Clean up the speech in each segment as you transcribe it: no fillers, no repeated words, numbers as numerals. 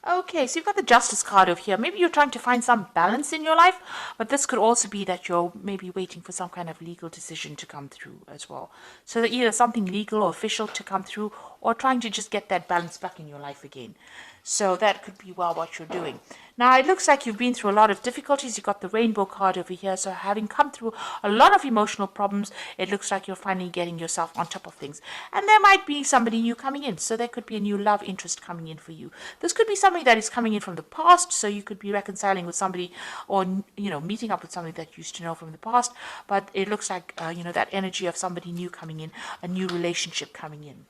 Okay, so you've got the Justice card over here. Maybe you're trying to find some balance in your life, but this could also be that you're maybe waiting for some kind of legal decision to come through as well. So that either something legal or official to come through, or trying to just get that balance back in your life again. So that could be well what you're doing. Now it looks like you've been through a lot of difficulties. You've got the rainbow card over here. So having come through a lot of emotional problems, it looks like you're finally getting yourself on top of things. And there might be somebody new coming in. So there could be a new love interest coming in for you. This could be somebody that is coming in from the past. So you could be reconciling with somebody, or, meeting up with somebody that you used to know from the past. But it looks like, that energy of somebody new coming in, a new relationship coming in.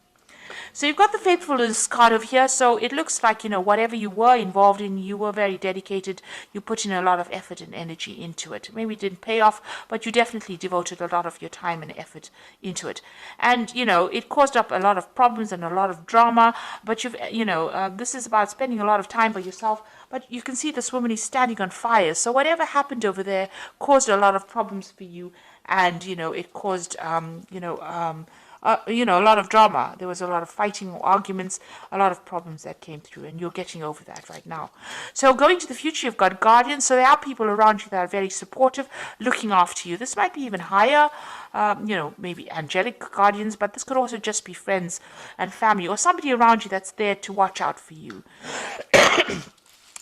So you've got the faithfulness card over here. So it looks like, whatever you were involved in, you were very dedicated. You put in a lot of effort and energy into it. Maybe it didn't pay off, but you definitely devoted a lot of your time and effort into it. And, it caused up a lot of problems and a lot of drama. But this is about spending a lot of time by yourself. But you can see this woman is standing on fire. So whatever happened over there caused a lot of problems for you. And, it caused, a lot of drama. There was a lot of fighting, arguments, a lot of problems that came through, and you're getting over that right now. So going to the future, you've got guardians. So there are people around you that are very supportive, looking after you. This might be even higher, maybe angelic guardians, but this could also just be friends and family, or somebody around you that's there to watch out for you.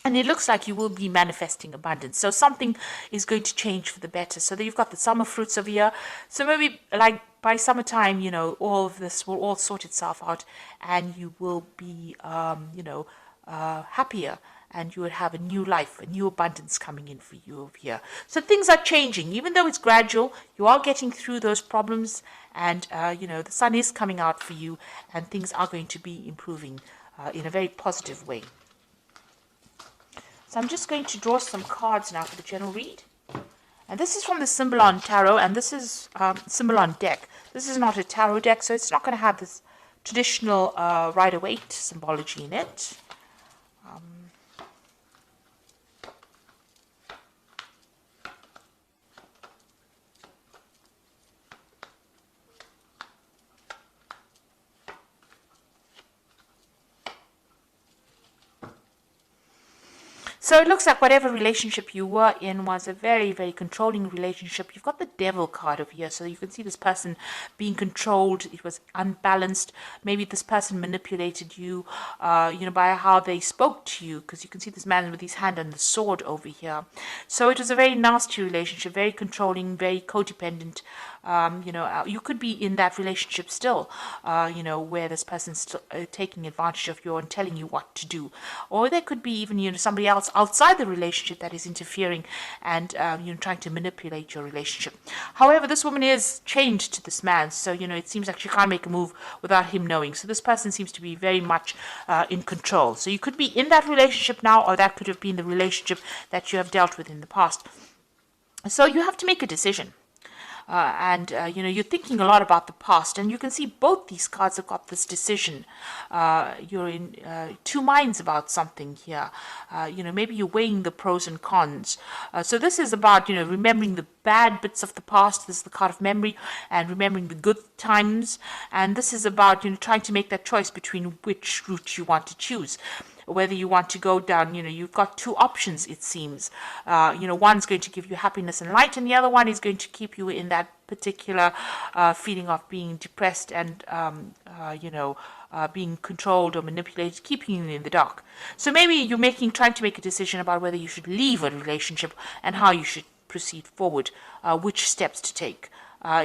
And it looks like you will be manifesting abundance. So something is going to change for the better. So that you've got the summer fruits over here. So maybe like by summertime, all of this will all sort itself out, and you will be, happier, and you will have a new life, a new abundance coming in for you over here. So things are changing, even though it's gradual. You are getting through those problems, and the sun is coming out for you, and things are going to be improving in a very positive way. So I'm just going to draw some cards now for the general read. And this is from the Symbolon Tarot, and this is Symbolon deck. This is not a tarot deck, so it's not going to have this traditional Rider-Waite symbology in it. So it looks like whatever relationship you were in was a very, very controlling relationship. You've got the Devil card over here, so you can see this person being controlled. It was unbalanced. Maybe this person manipulated you, by how they spoke to you, because you can see this man with his hand on the sword over here. So it was a very nasty relationship, very controlling, very codependent. You could be in that relationship still, where this person's still taking advantage of you and telling you what to do. Or there could be even, somebody else outside the relationship that is interfering and, trying to manipulate your relationship. However, this woman is chained to this man, so, it seems like she can't make a move without him knowing. So this person seems to be very much in control. So you could be in that relationship now, or that could have been the relationship that you have dealt with in the past. So you have to make a decision. You're thinking a lot about the past, and you can see both these cards have got this decision. You're in two minds about something here. Maybe you're weighing the pros and cons. So this is about, remembering the bad bits of the past. This is the card of memory, and remembering the good times. And this is about, trying to make that choice between which route you want to choose. Whether you want to go down, you've got two options, it seems. One's going to give you happiness and light, and the other one is going to keep you in that particular feeling of being depressed and, being controlled or manipulated, keeping you in the dark. So maybe you're trying to make a decision about whether you should leave a relationship and how you should proceed forward, which steps to take.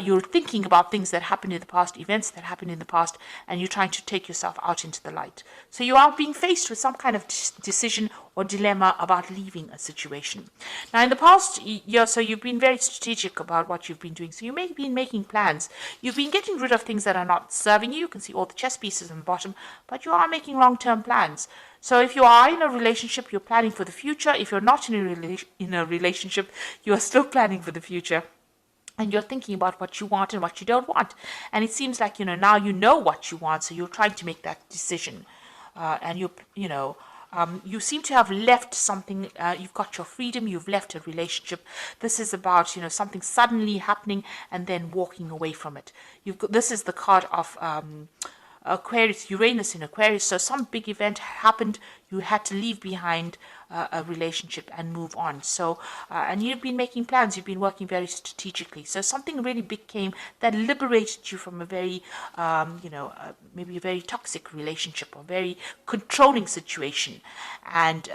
You're thinking about things that happened in the past, events that happened in the past, and you're trying to take yourself out into the light. So you are being faced with some kind of decision or dilemma about leaving a situation. Now, in the past year, so you've been very strategic about what you've been doing. So you may have been making plans. You've been getting rid of things that are not serving you. You can see all the chess pieces on the bottom, but you are making long-term plans. So if you are in a relationship, you're planning for the future. If you're not in a relationship, you are still planning for the future. And you're thinking about what you want and what you don't want. And it seems like, now you know what you want, so you're trying to make that decision. You seem to have left something. You've got your freedom, you've left a relationship. This is about, something suddenly happening and then walking away from it. This is the card of Aquarius, Uranus in Aquarius. So some big event happened. You had to leave behind a relationship and move on. So, and you've been making plans. You've been working very strategically. So something really big came that liberated you from a very, maybe a very toxic relationship or very controlling situation, and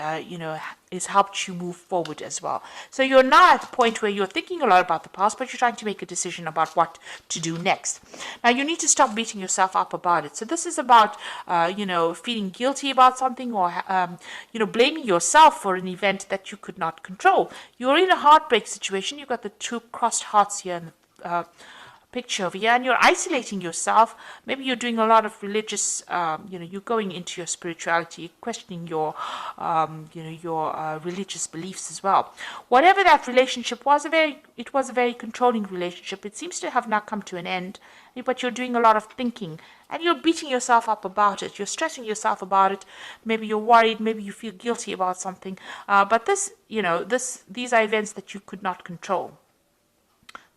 has helped you move forward as well. So you're now at the point where you're thinking a lot about the past, but you're trying to make a decision about what to do next. Now you need to stop beating yourself up about it. So this is about, feeling guilty about something, or, blaming yourself for an event that you could not control. You're in a heartbreak situation. You've got the two crossed hearts here in the picture over here, and you're isolating yourself. Maybe you're doing a lot of religious, you're going into your spirituality, questioning your religious beliefs as well. Whatever that relationship was, it was a very controlling relationship. It seems to have now come to an end, but you're doing a lot of thinking, and you're beating yourself up about it. You're stressing yourself about it. Maybe you're worried. Maybe you feel guilty about something. But these are events that you could not control.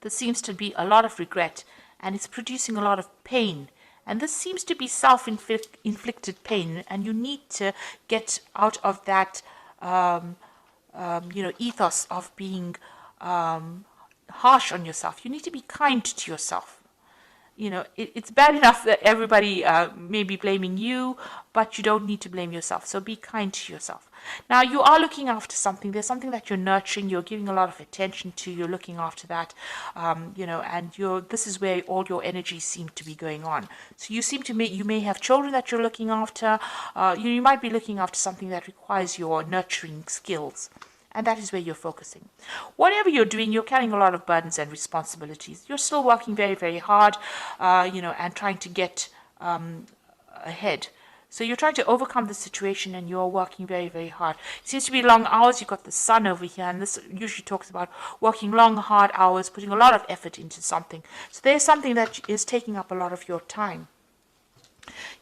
There seems to be a lot of regret, and it's producing a lot of pain. And this seems to be self-inflicted pain, and you need to get out of that, ethos of being harsh on yourself. You need to be kind to yourself. It's bad enough that everybody may be blaming you, but you don't need to blame yourself. So be kind to yourself. Now, you are looking after something. There's something that you're nurturing. You're giving a lot of attention to. You're looking after that, and this is where all your energies seem to be going on. So you may have children that you're looking after. You might be looking after something that requires your nurturing skills. And that is where you're focusing. Whatever you're doing, you're carrying a lot of burdens and responsibilities. You're still working very, very hard, and trying to get ahead. So you're trying to overcome the situation, and you're working very, very hard. It seems to be long hours. You've got the sun over here, and this usually talks about working long, hard hours, putting a lot of effort into something. So there's something that is taking up a lot of your time.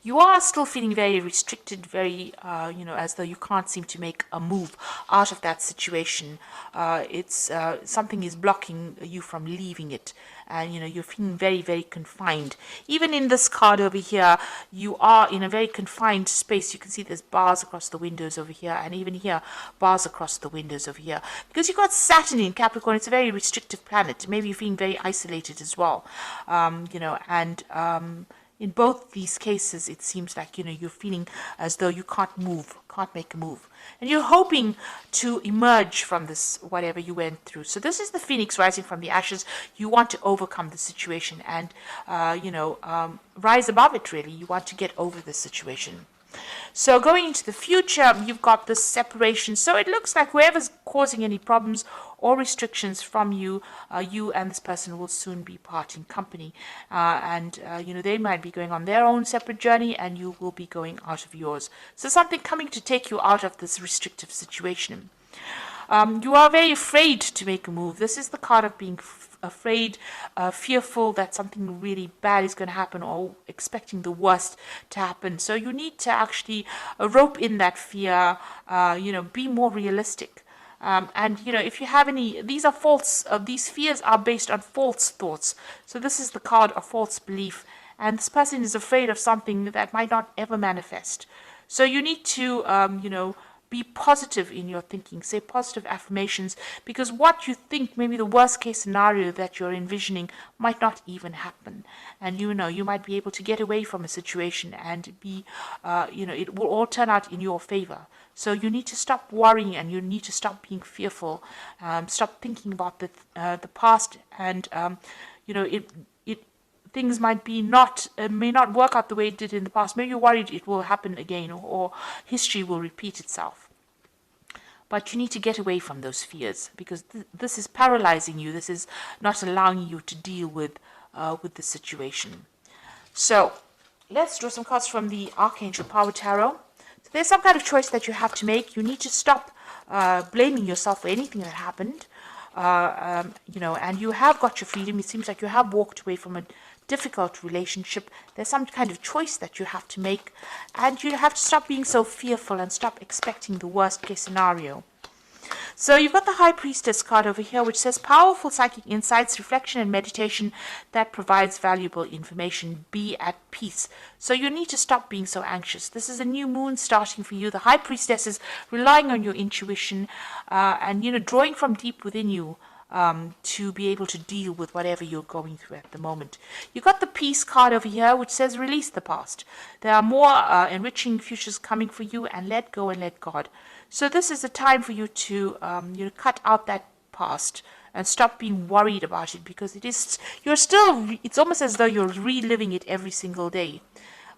You are still feeling very restricted, very, as though you can't seem to make a move out of that situation. Something is blocking you from leaving it. And, you're feeling very, very confined. Even in this card over here, you are in a very confined space. You can see there's bars across the windows over here. And even here, bars across the windows over here. Because you've got Saturn in Capricorn. It's a very restrictive planet. Maybe you're feeling very isolated as well. In both these cases, it seems like, you're feeling as though you can't make a move. And you're hoping to emerge from this, whatever you went through. So this is the phoenix rising from the ashes. You want to overcome the situation and, rise above it, really. You want to get over this situation. So going into the future, you've got this separation. So it looks like whoever's causing any problems or restrictions from you, you and this person will soon be parting company. They might be going on their own separate journey, and you will be going out of yours. So something coming to take you out of this restrictive situation. You are very afraid to make a move. This is the card of being afraid, fearful that something really bad is going to happen, or expecting the worst to happen. So you need to actually rope in that fear, be more realistic. If you have any, these are false, these fears are based on false thoughts. So this is the card of false belief. And this person is afraid of something that might not ever manifest. So you need to, be positive in your thinking, say positive affirmations, because what you think, maybe the worst case scenario that you're envisioning, might not even happen. And you might be able to get away from a situation and be, it will all turn out in your favor. So you need to stop worrying, and you need to stop being fearful, stop thinking about the past, and, things may not work out the way it did in the past. Maybe you're worried it will happen again, or history will repeat itself. But you need to get away from those fears, because this is paralyzing you. This is not allowing you to deal with the situation. So let's draw some cards from the Archangel Power Tarot. So there's some kind of choice that you have to make. You need to stop blaming yourself for anything that happened. And you have got your freedom. It seems like you have walked away from a difficult relationship. There's some kind of choice that you have to make, and you have to stop being so fearful and stop expecting the worst case scenario. So you've got the High Priestess card over here, which says powerful psychic insights, reflection, and meditation that provides valuable information. Be at peace. So you need to stop being so anxious. This is a new moon starting for you. The High Priestess is relying on your intuition and, drawing from deep within you to be able to deal with whatever you're going through at the moment. You've got the Peace card over here, which says release the past. There are more enriching futures coming for you, and let go and let God. So this is a time for you to cut out that past and stop being worried about it, because it's almost as though you're reliving it every single day.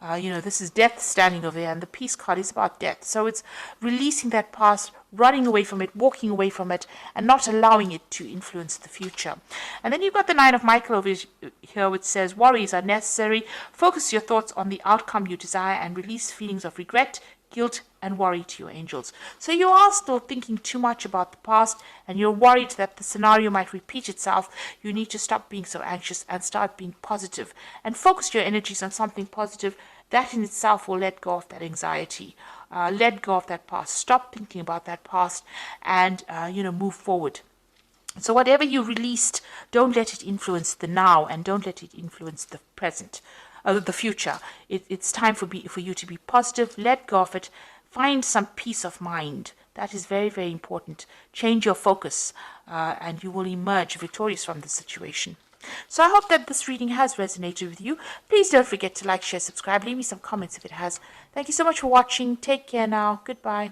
This is death standing over there, and the Peace card is about death. So it's releasing that past, running away from it, walking away from it, and not allowing it to influence the future. And then you've got the Nine of Michael over here, which says worries are necessary. Focus your thoughts on the outcome you desire and release feelings of regret, guilt, and worry to your angels. So you are still thinking too much about the past, and you're worried that the scenario might repeat itself. You need to stop being so anxious and start being positive and focus your energies on something positive. That in itself will let go of that anxiety, let go of that past, stop thinking about that past, and move forward. So whatever you released, don't let it influence the now, and don't let it influence the present, the future. It's time for you to be positive. Let go of it. Find some peace of mind. That is very, very important. Change your focus, and you will emerge victorious from the situation. So I hope that this reading has resonated with you. Please don't forget to like, share, subscribe. Leave me some comments if it has. Thank you so much for watching. Take care now. Goodbye.